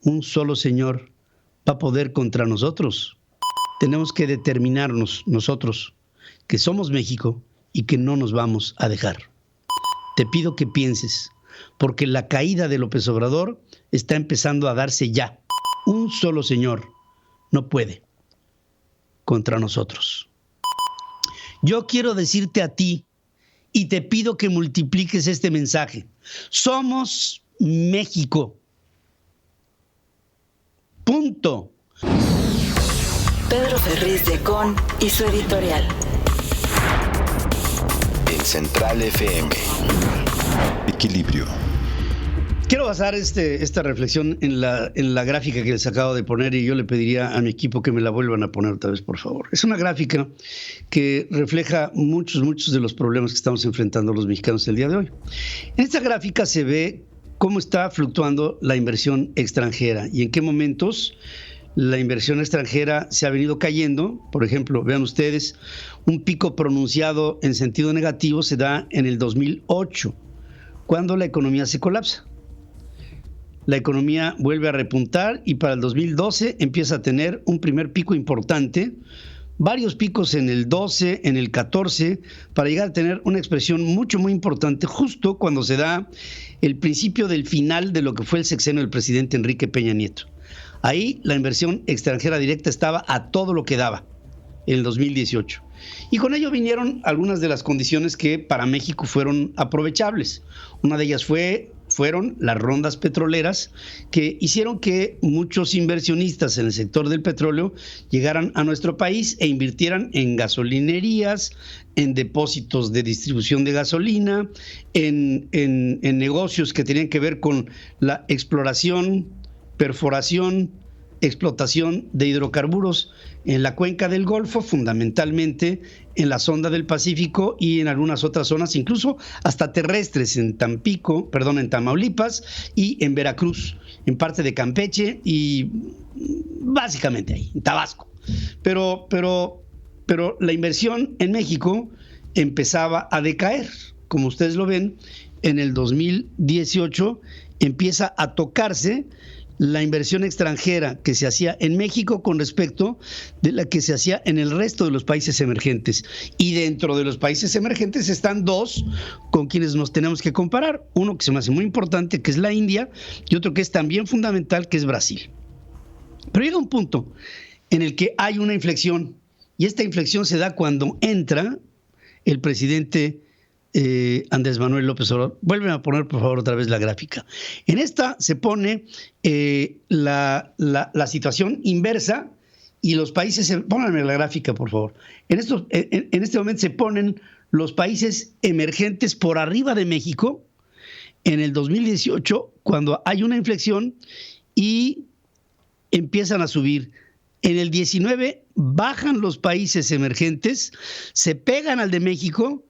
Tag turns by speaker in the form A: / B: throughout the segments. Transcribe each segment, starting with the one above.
A: un solo Señor va a poder contra nosotros. Tenemos que determinarnos nosotros que somos México y que no nos vamos a dejar. Te pido que pienses, porque la caída de López Obrador está empezando a darse ya. Un solo Señor no puede contra nosotros. Yo quiero decirte a ti, y te pido que multipliques este mensaje. Somos México. Punto.
B: Pedro Ferriz de Con y su editorial.
C: En Central FM. Equilibrio.
A: Quiero basar esta reflexión en la gráfica que les acabo de poner, y yo le pediría a mi equipo que me la vuelvan a poner otra vez, por favor. Es una gráfica que refleja muchos de los problemas que estamos enfrentando los mexicanos el día de hoy. En esta gráfica se ve cómo está fluctuando la inversión extranjera y en qué momentos la inversión extranjera se ha venido cayendo. Por ejemplo, vean ustedes, un pico pronunciado en sentido negativo se da en el 2008, cuando la economía se colapsa. La economía vuelve a repuntar y para el 2012 empieza a tener un primer pico importante, varios picos en el 12, en el 14, para llegar a tener una expresión muy importante justo cuando se da el principio del final de lo que fue el sexenio del presidente Enrique Peña Nieto. Ahí la inversión extranjera directa estaba a todo lo que daba en el 2018. Y con ello vinieron algunas de las condiciones que para México fueron aprovechables. Una de ellas fueron las rondas petroleras que hicieron que muchos inversionistas en el sector del petróleo llegaran a nuestro país e invirtieran en gasolinerías, en depósitos de distribución de gasolina, en negocios que tenían que ver con la exploración, perforación, explotación de hidrocarburos en la cuenca del Golfo, fundamentalmente en la sonda del Pacífico y en algunas otras zonas, incluso hasta terrestres en Tamaulipas y en Veracruz, en parte de Campeche y básicamente ahí, en Tabasco. Pero la inversión en México empezaba a decaer. Como ustedes lo ven, en el 2018 empieza a tocarse la inversión extranjera que se hacía en México con respecto de la que se hacía en el resto de los países emergentes. Y dentro de los países emergentes están dos con quienes nos tenemos que comparar. Uno que se me hace muy importante, que es la India, y otro que es también fundamental, que es Brasil. Pero llega un punto en el que hay una inflexión, y esta inflexión se da cuando entra el presidente Andrés Manuel López Obrador. Vuelven a poner, por favor, otra vez la gráfica. En esta se pone la situación inversa y los países... Pónganme la gráfica, por favor. En este momento se ponen los países emergentes por arriba de México en el 2018, cuando hay una inflexión y empiezan a subir. En el 19 bajan los países emergentes, se pegan al de México,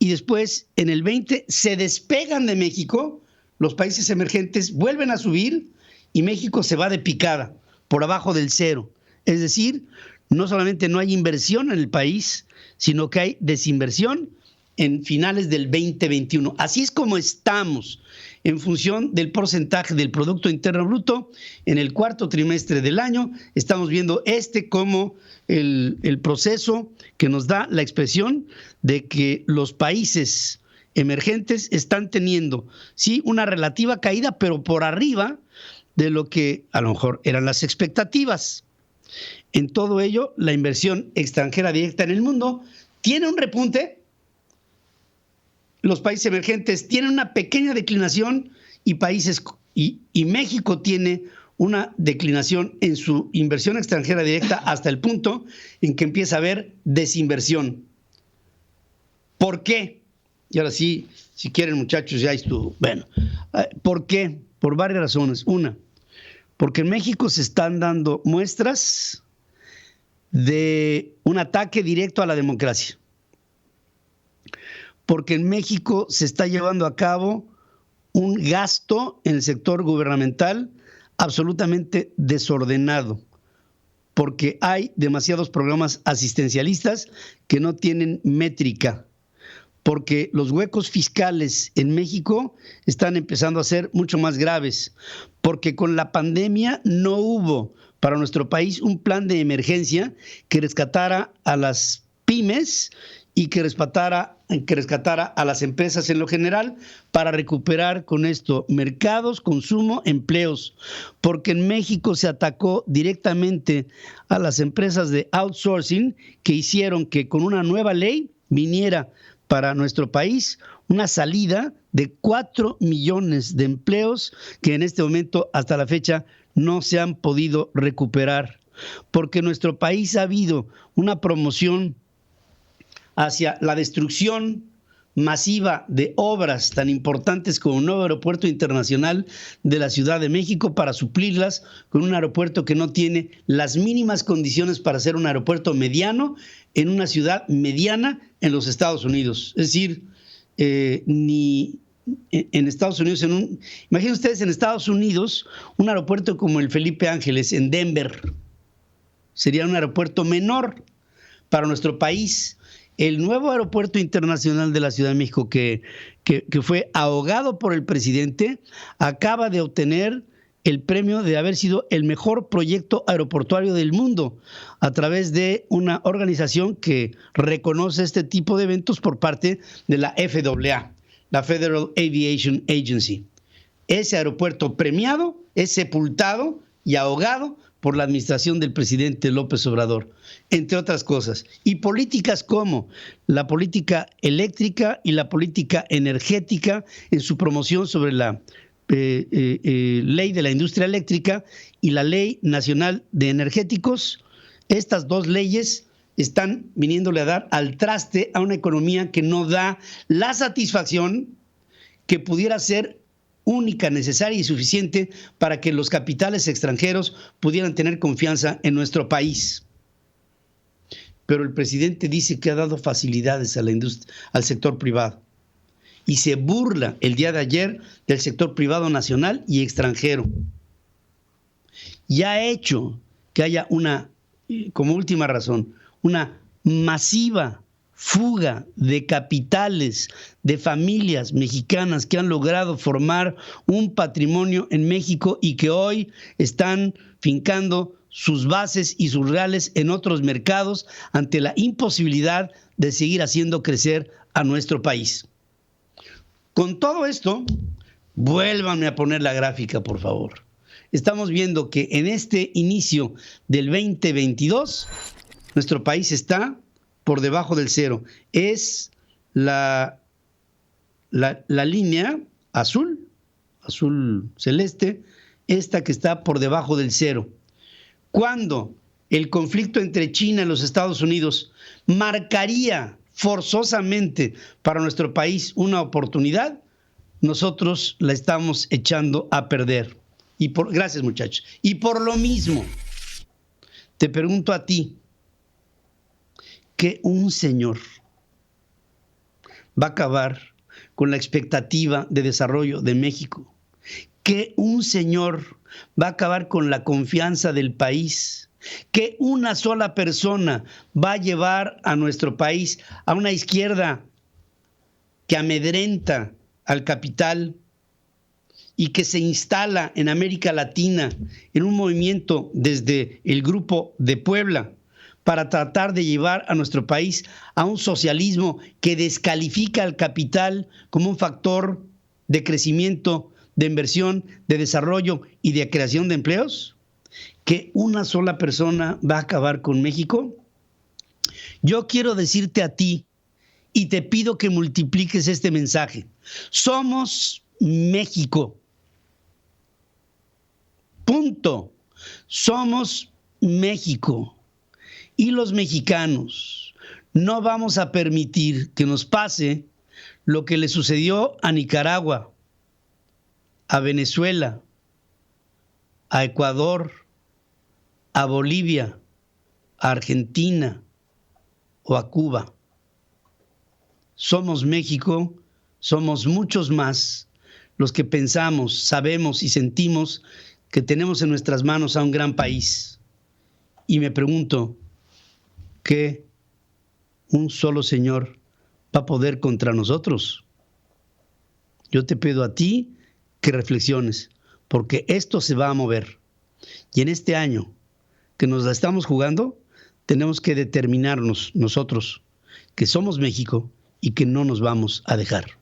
A: y después, en el 20, se despegan de México, los países emergentes vuelven a subir y México se va de picada, por abajo del cero. Es decir, no solamente no hay inversión en el país, sino que hay desinversión en finales del 2021. Así es como estamos en función del porcentaje del Producto Interno Bruto en el cuarto trimestre del año. Estamos viendo como el proceso que nos da la expresión de que los países emergentes están teniendo, sí, una relativa caída, pero por arriba de lo que a lo mejor eran las expectativas. En todo ello, la inversión extranjera directa en el mundo tiene un repunte. Los países emergentes tienen una pequeña declinación y México tiene una declinación en su inversión extranjera directa hasta el punto en que empieza a haber desinversión. ¿Por qué? Y ahora sí, si quieren, muchachos, ya estuvo. Bueno, ¿por qué? Por varias razones. Una, porque en México se están dando muestras de un ataque directo a la democracia. Porque en México se está llevando a cabo un gasto en el sector gubernamental absolutamente desordenado, porque hay demasiados programas asistencialistas que no tienen métrica, porque los huecos fiscales en México están empezando a ser mucho más graves, porque con la pandemia no hubo para nuestro país un plan de emergencia que rescatara a las pymes y que rescatara a las empresas en lo general para recuperar con esto mercados, consumo, empleos, porque en México se atacó directamente a las empresas de outsourcing que hicieron que con una nueva ley viniera para nuestro país una salida de 4 millones de empleos que en este momento hasta la fecha no se han podido recuperar, porque en nuestro país ha habido una promoción hacia la destrucción masiva de obras tan importantes como un nuevo aeropuerto internacional de la Ciudad de México para suplirlas con un aeropuerto que no tiene las mínimas condiciones para ser un aeropuerto mediano en una ciudad mediana en los Estados Unidos. Es decir, ni en Estados Unidos, imaginen ustedes en Estados Unidos un aeropuerto como el Felipe Ángeles en Denver, sería un aeropuerto menor para nuestro país. El nuevo aeropuerto internacional de la Ciudad de México que fue ahogado por el presidente acaba de obtener el premio de haber sido el mejor proyecto aeroportuario del mundo a través de una organización que reconoce este tipo de eventos por parte de la FAA, la Federal Aviation Agency. Ese aeropuerto premiado es sepultado y ahogado por la administración del presidente López Obrador, entre otras cosas. Y políticas como la política eléctrica y la política energética en su promoción sobre la ley de la industria eléctrica y la ley nacional de energéticos, estas dos leyes están viniéndole a dar al traste a una economía que no da la satisfacción que pudiera ser única, necesaria y suficiente para que los capitales extranjeros pudieran tener confianza en nuestro país. Pero el presidente dice que ha dado facilidades a la industria, al sector privado, y se burla el día de ayer del sector privado nacional y extranjero. Y ha hecho que haya como última razón, una masiva fuga de capitales de familias mexicanas que han logrado formar un patrimonio en México y que hoy están fincando sus bases y sus reales en otros mercados ante la imposibilidad de seguir haciendo crecer a nuestro país. Con todo esto, vuélvanme a poner la gráfica, por favor. Estamos viendo que en este inicio del 2022, nuestro país está por debajo del cero. Es la línea azul celeste, esta que está por debajo del cero. Cuando el conflicto entre China y los Estados Unidos marcaría forzosamente para nuestro país una oportunidad, nosotros la estamos echando a perder. Gracias, muchachos. Y por lo mismo, te pregunto a ti, que un señor va a acabar con la expectativa de desarrollo de México, que un señor va a acabar con la confianza del país, que una sola persona va a llevar a nuestro país a una izquierda que amedrenta al capital y que se instala en América Latina en un movimiento desde el Grupo de Puebla para tratar de llevar a nuestro país a un socialismo que descalifica al capital como un factor de crecimiento, de inversión, de desarrollo y de creación de empleos? ¿Que una sola persona va a acabar con México? Yo quiero decirte a ti y te pido que multipliques este mensaje. Somos México. Punto. Somos México. Y los mexicanos no vamos a permitir que nos pase lo que le sucedió a Nicaragua, a Venezuela, a Ecuador, a Bolivia, a Argentina o a Cuba. Somos México, somos muchos más los que pensamos, sabemos y sentimos que tenemos en nuestras manos a un gran país. Y me pregunto, ¿qué un solo señor va a poder contra nosotros. Yo te pido a ti que reflexiones, porque esto se va a mover. Y en este año que nos la estamos jugando, tenemos que determinarnos nosotros que somos México y que no nos vamos a dejar.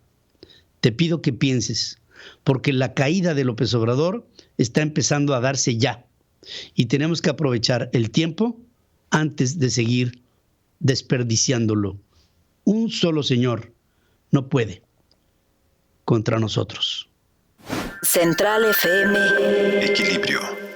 A: Te pido que pienses, porque la caída de López Obrador está empezando a darse ya y tenemos que aprovechar el tiempo antes de seguir desperdiciándolo. Un solo señor no puede contra nosotros.
B: Central FM.
C: Equilibrio.